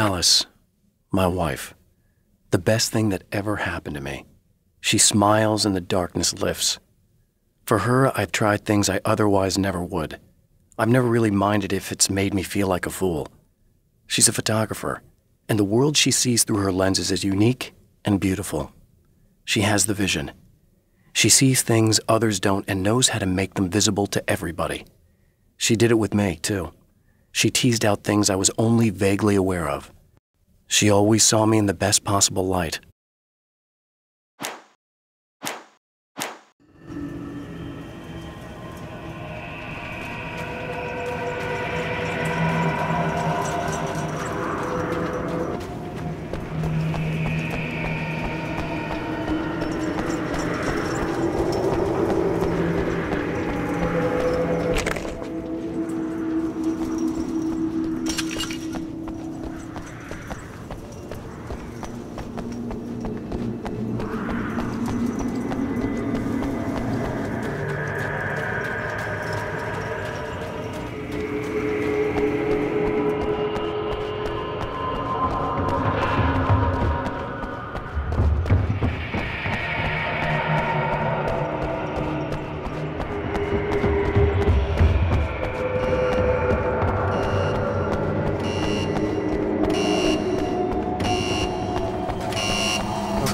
Alice, my wife, the best thing that ever happened to me. She smiles and the darkness lifts. For her, I've tried things I otherwise never would. I've never really minded if it's made me feel like a fool. She's a photographer, and the world she sees through her lenses is unique and beautiful. She has the vision. She sees things others don't and knows how to make them visible to everybody. She did it with me, too. She teased out things I was only vaguely aware of. She always saw me in the best possible light.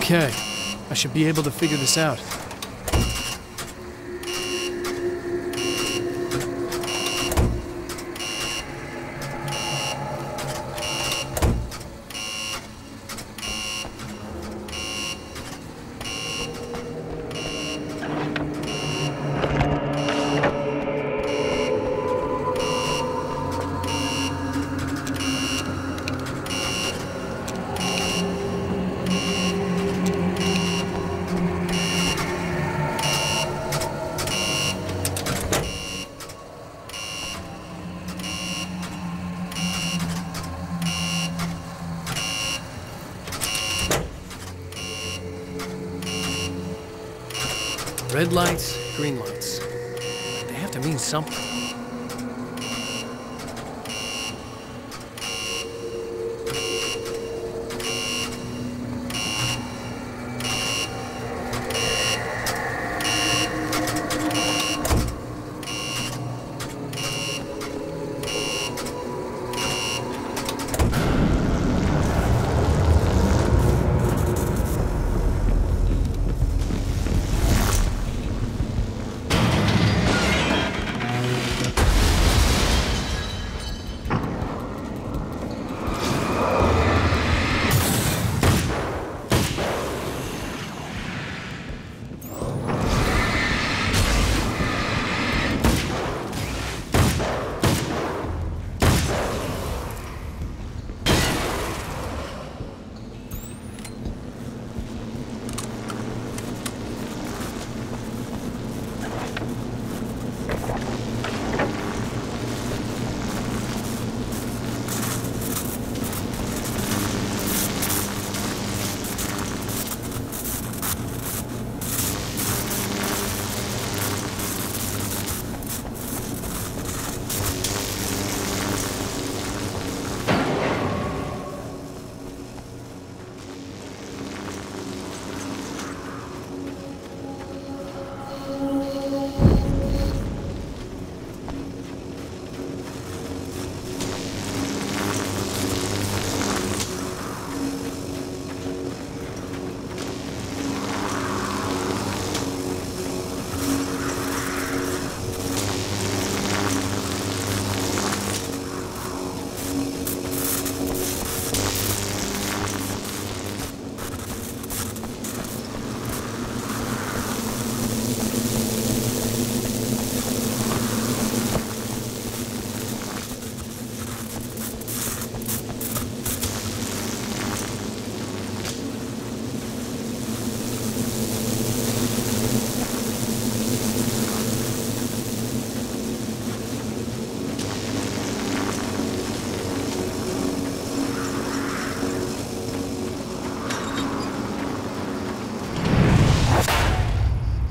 Okay, I should be able to figure this out. Red lights, green lights. They have to mean something.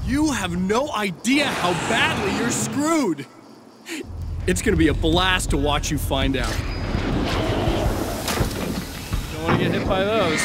You have no idea how badly you're screwed! It's gonna be a blast to watch you find out. want to get hit by those.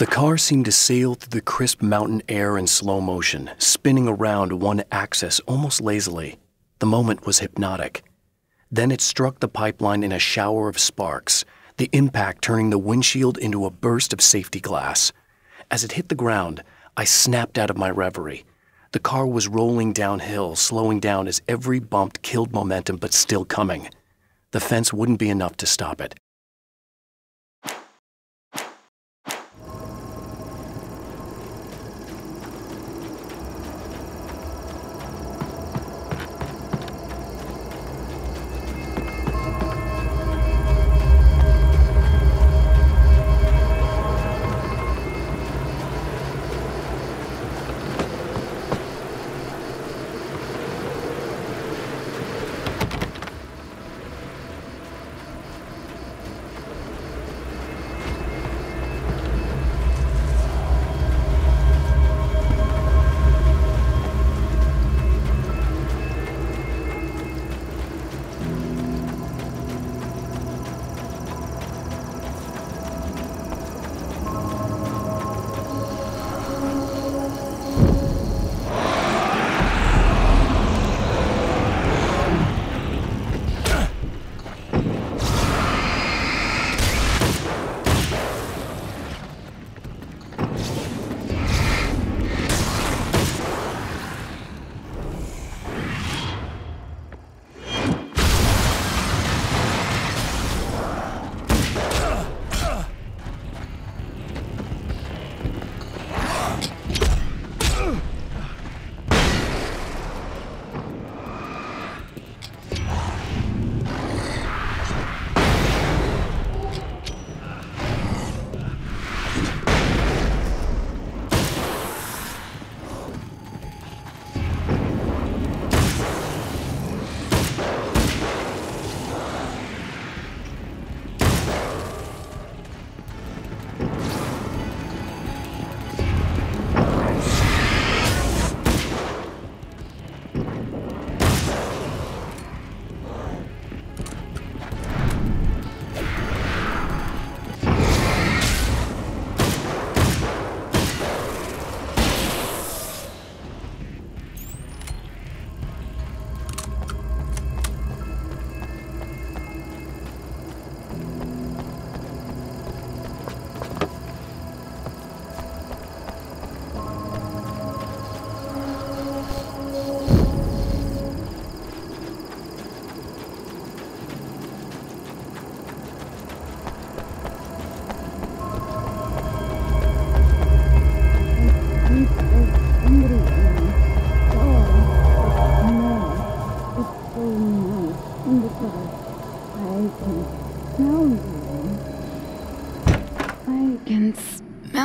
The car seemed to sail through the crisp mountain air in slow motion, spinning around one axis almost lazily. The moment was hypnotic. Then it struck the pipeline in a shower of sparks, the impact turning the windshield into a burst of safety glass. As it hit the ground, I snapped out of my reverie. The car was rolling downhill, slowing down as every bump killed momentum but still coming. The fence wouldn't be enough to stop it.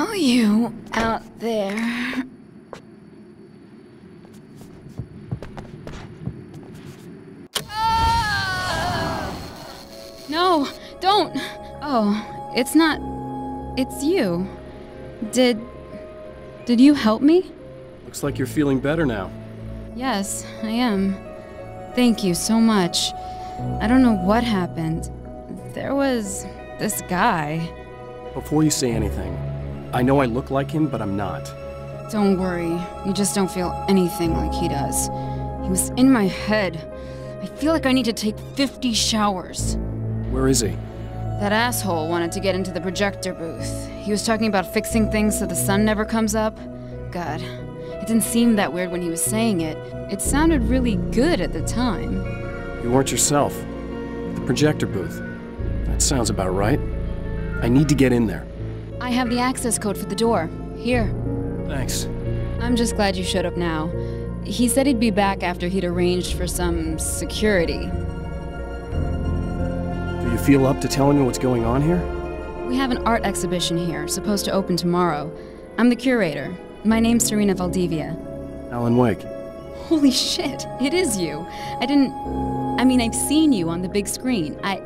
know you out there. No, don't! Oh, it's not... It's you. Did you help me? Looks like you're feeling better now. Yes, I am. Thank you so much. I don't know what happened. There was this guy. Before you say anything, I know I look like him, but I'm not. Don't worry, you just don't feel anything like he does. He was in my head. I feel like I need to take 50 showers. Where is he? That asshole wanted to get into the projector booth. He was talking about fixing things so the sun never comes up. God, it didn't seem that weird when he was saying it. It sounded really good at the time. You weren't yourself. The projector booth. That sounds about right. I need to get in there. I have the access code for the door. Here. Thanks. I'm just glad you showed up now. He said he'd be back after he'd arranged for some security. Do you feel up to telling me what's going on here? We have an art exhibition here, supposed to open tomorrow. I'm the curator. My name's Serena Valdivia. Alan Uэйk. Holy shit, it is you. I've seen you on the big screen. I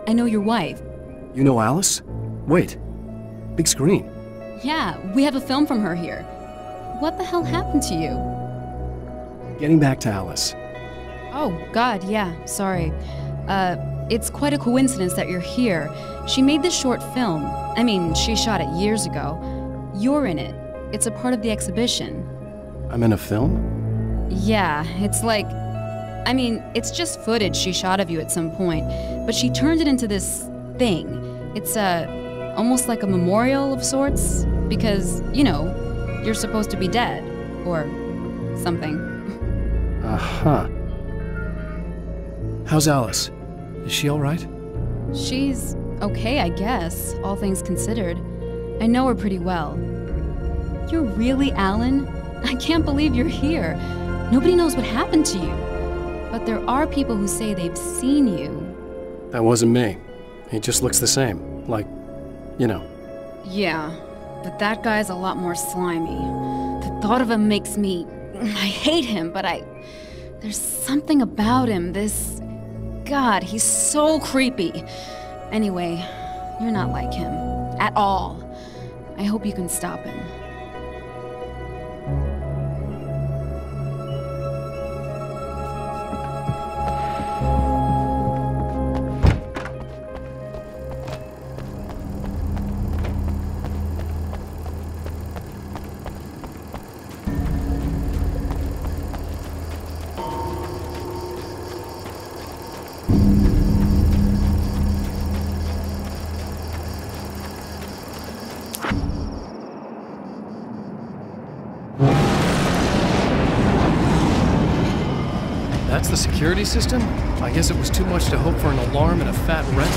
know your wife. You know Alice? Wait. Big screen. Yeah, we have a film from her here. What the hell happened to you? Getting back to Alice. Oh, God, yeah, sorry. It's quite a coincidence that you're here. She made this short film. She shot it years ago. You're in it. It's a part of the exhibition. I'm in a film? Yeah, it's just footage she shot of you at some point, but she turned it into this thing. It's almost like a memorial of sorts, because, you're supposed to be dead, or something. Uh-huh. How's Alice? Is she all right? She's okay, I guess, all things considered. I know her pretty well. You're really Alan? I can't believe you're here. Nobody knows what happened to you. But there are people who say they've seen you. That wasn't me. He just looks the same. Like, Yeah, but that guy's a lot more slimy. The thought of him makes me... I hate him, but there's something about him, God, he's so creepy. Anyway, you're not like him. At all. I hope you can stop him. That's the security system? I guess it was too much to hope for an alarm and a fat rent.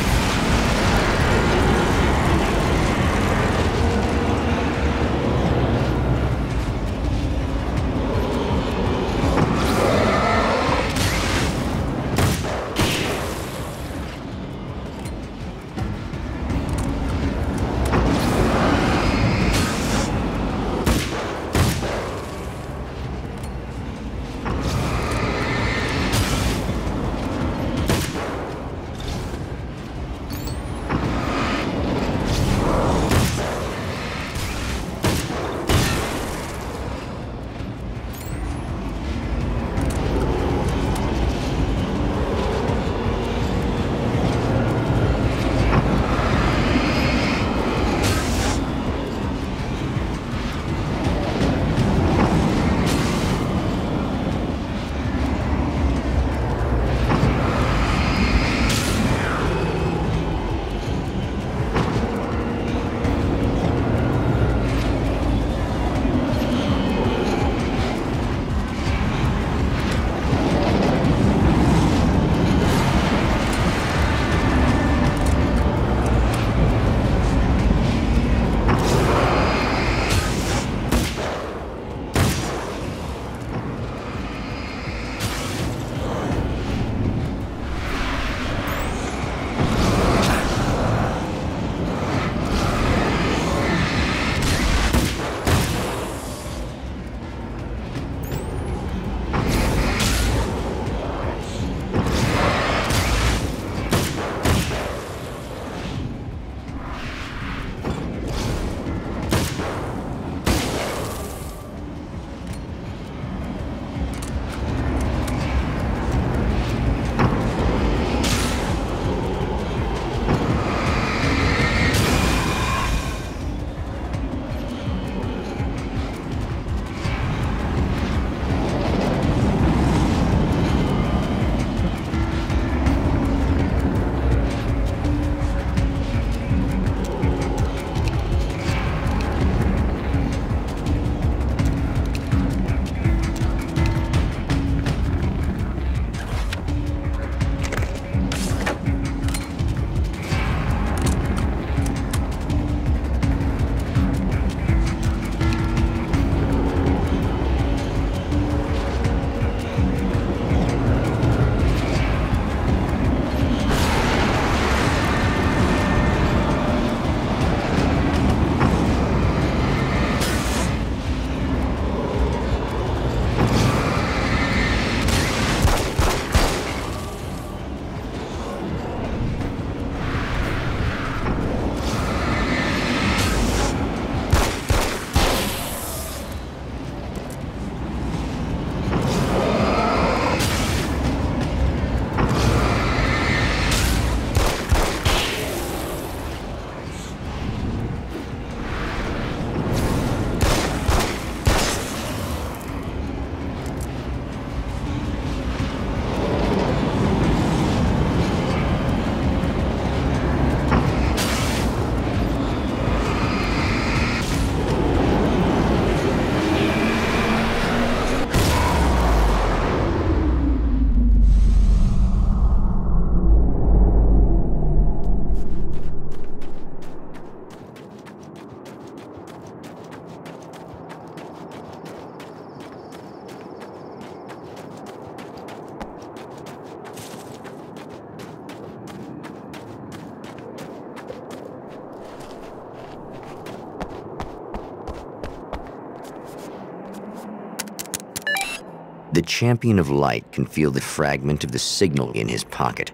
The champion of light can feel the fragment of the signal in his pocket,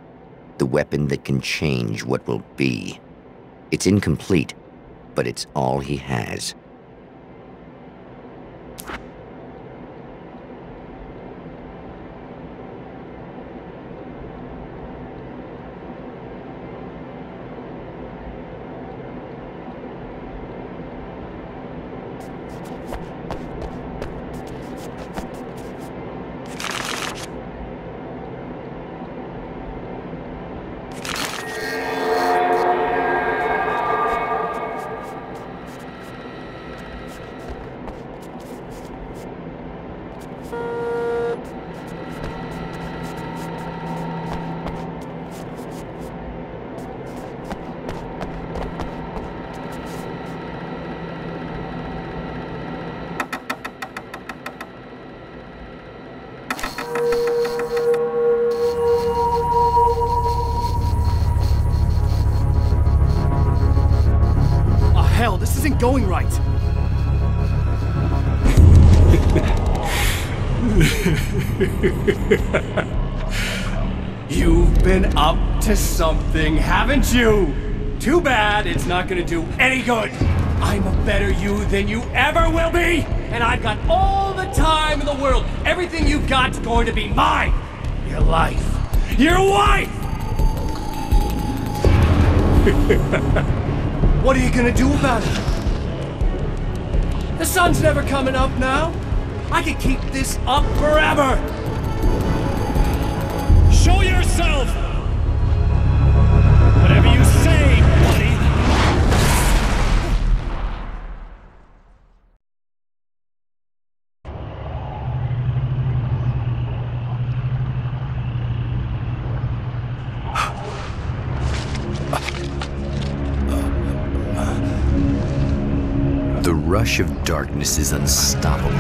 the weapon that can change what will be. It's incomplete, but it's all he has. Going right. You've been up to something, haven't you? Too bad it's not gonna do any good. I'm a better you than you ever will be, and I've got all the time in the world. Everything you've got's going to be mine. Your life. Your wife! What are you gonna do about it? The sun's never coming up now. I can keep this up forever. Show yourself! Whatever you say, buddy. The rush of darkness is unstoppable.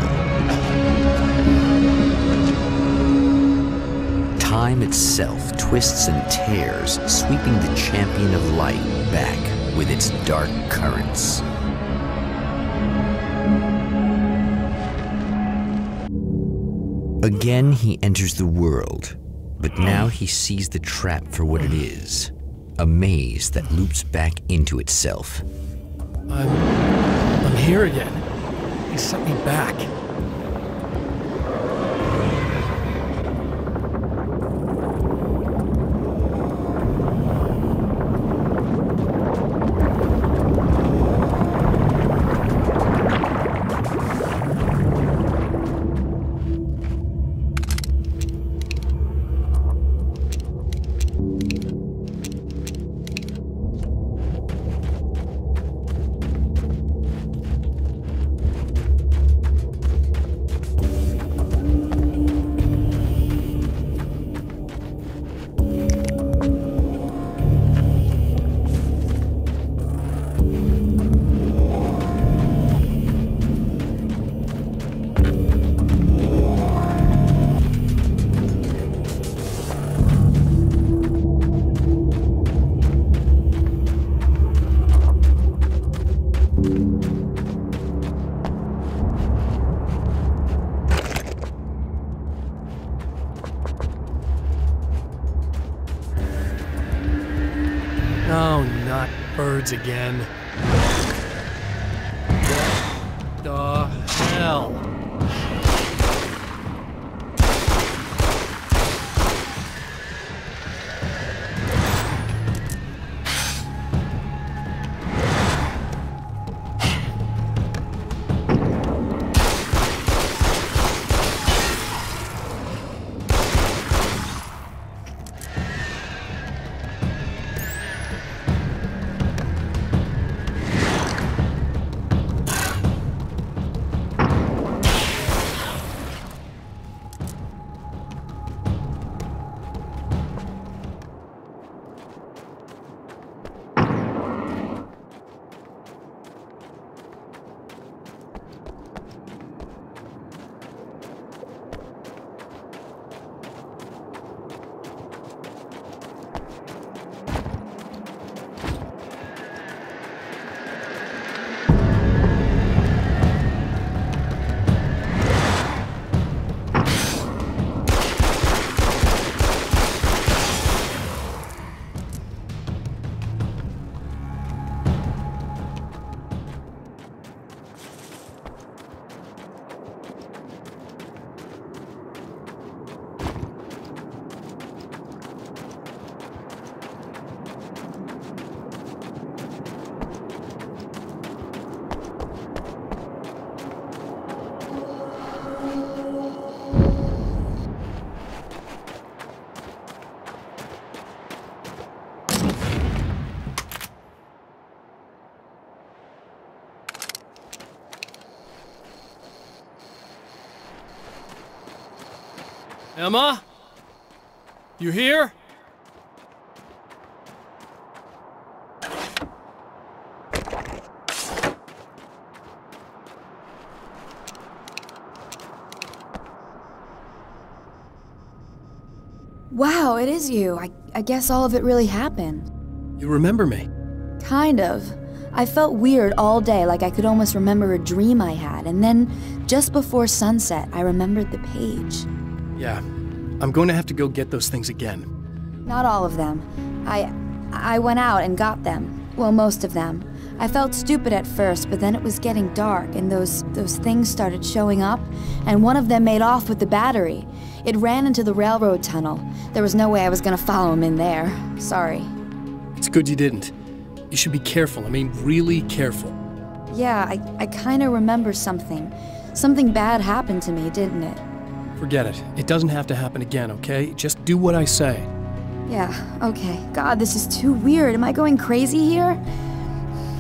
Time itself twists and tears, sweeping the champion of light back with its dark currents. Again, he enters the world, but now he sees the trap for what it is, a maze that loops back into itself. I'm here again. He sent me back. Oh, not birds again. What the hell? Emma? You here? Wow, it is you. I guess all of it really happened. You remember me? Kind of. I felt weird all day, like I could almost remember a dream I had, and then, just before sunset, I remembered the page. Yeah. I'm going to have to go get those things again. Not all of them. I went out and got them. Well, most of them. I felt stupid at first, but then it was getting dark, and those things started showing up, and one of them made off with the battery. It ran into the railroad tunnel. There was no way I was gonna follow him in there. Sorry. It's good you didn't. You should be careful. I mean, really careful. Yeah, I kinda remember something. Something bad happened to me, didn't it? Forget it. It doesn't have to happen again, okay? Just do what I say. Yeah, okay. God, this is too weird. Am I going crazy here?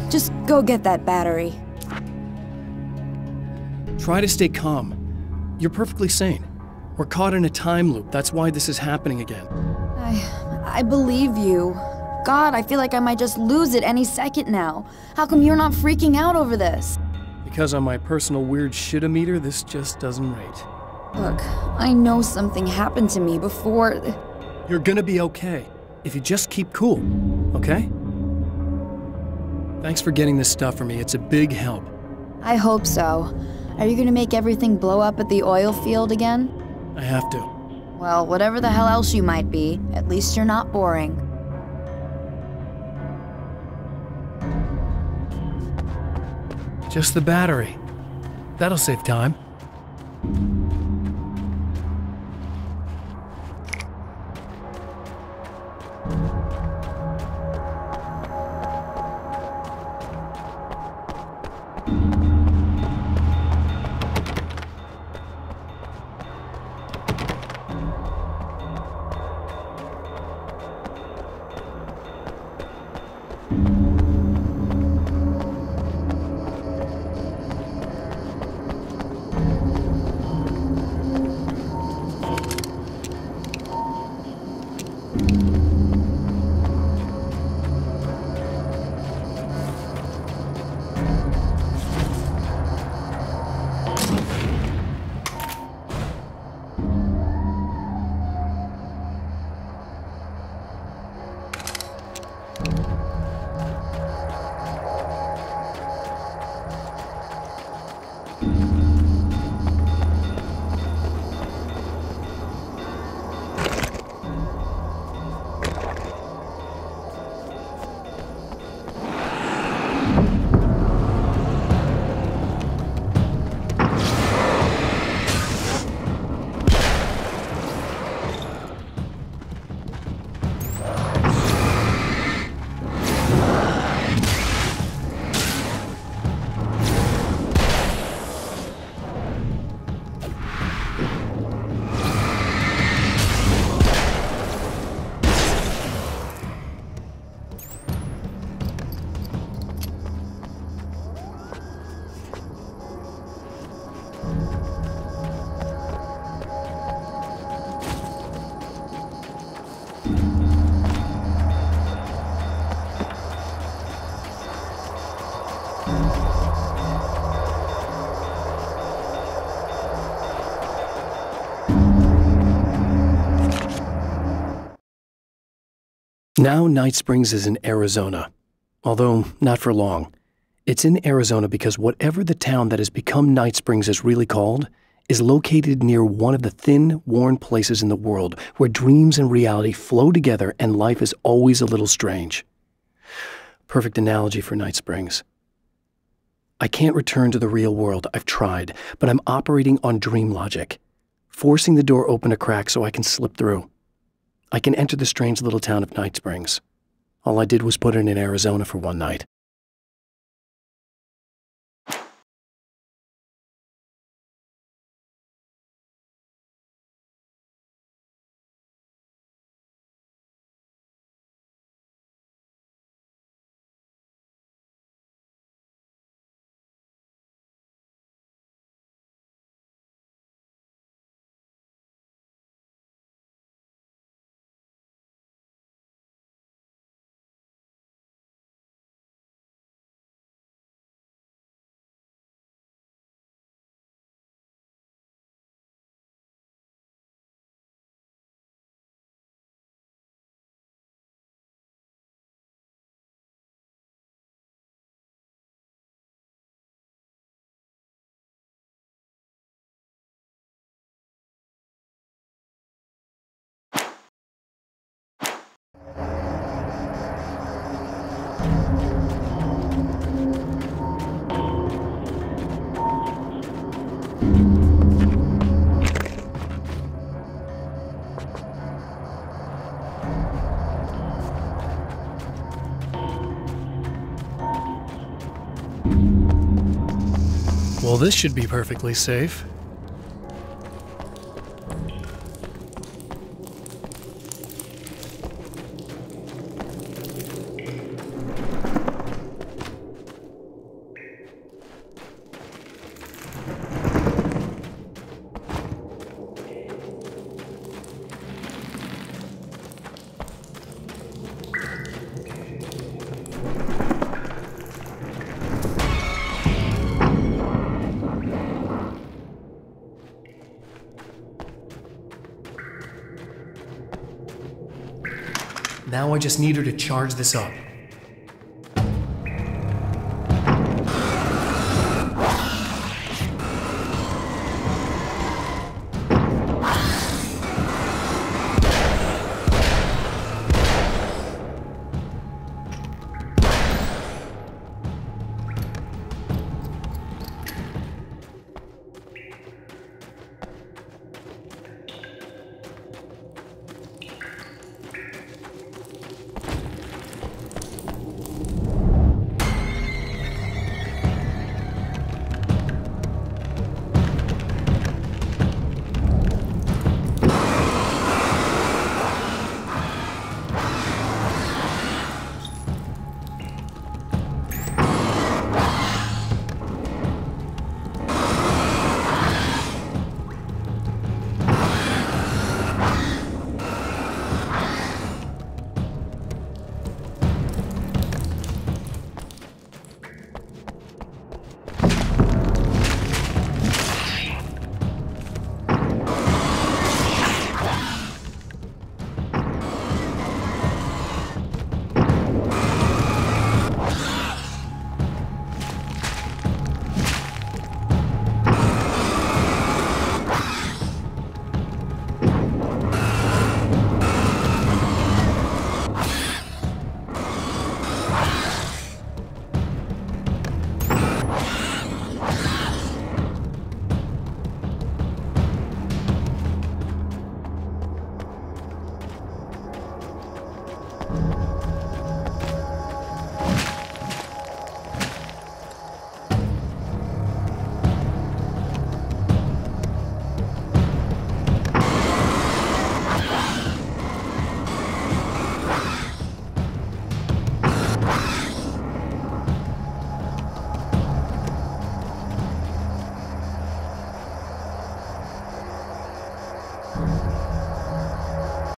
Just go get that battery. Try to stay calm. You're perfectly sane. We're caught in a time loop. That's why this is happening again. I believe you. God, I feel like I might just lose it any second now. How come you're not freaking out over this? Because on my personal weird shit-o-meter, this just doesn't rate. Look, I know something happened to me before... You're gonna be okay, if you just keep cool, okay? Thanks for getting this stuff for me. It's a big help. I hope so. Are you gonna make everything blow up at the oil field again? I have to. Well, whatever the hell else you might be, at least you're not boring. Just the battery. That'll save time. Now Night Springs is in Arizona, although not for long. It's in Arizona because whatever the town that has become Night Springs is really called is located near one of the thin, worn places in the world where dreams and reality flow together and life is always a little strange. Perfect analogy for Night Springs. I can't return to the real world. I've tried, but I'm operating on dream logic, forcing the door open a crack so I can slip through. I can enter the strange little town of Night Springs. All I did was put it in Arizona for one night. Well, this should be perfectly safe. Now I just need her to charge this up.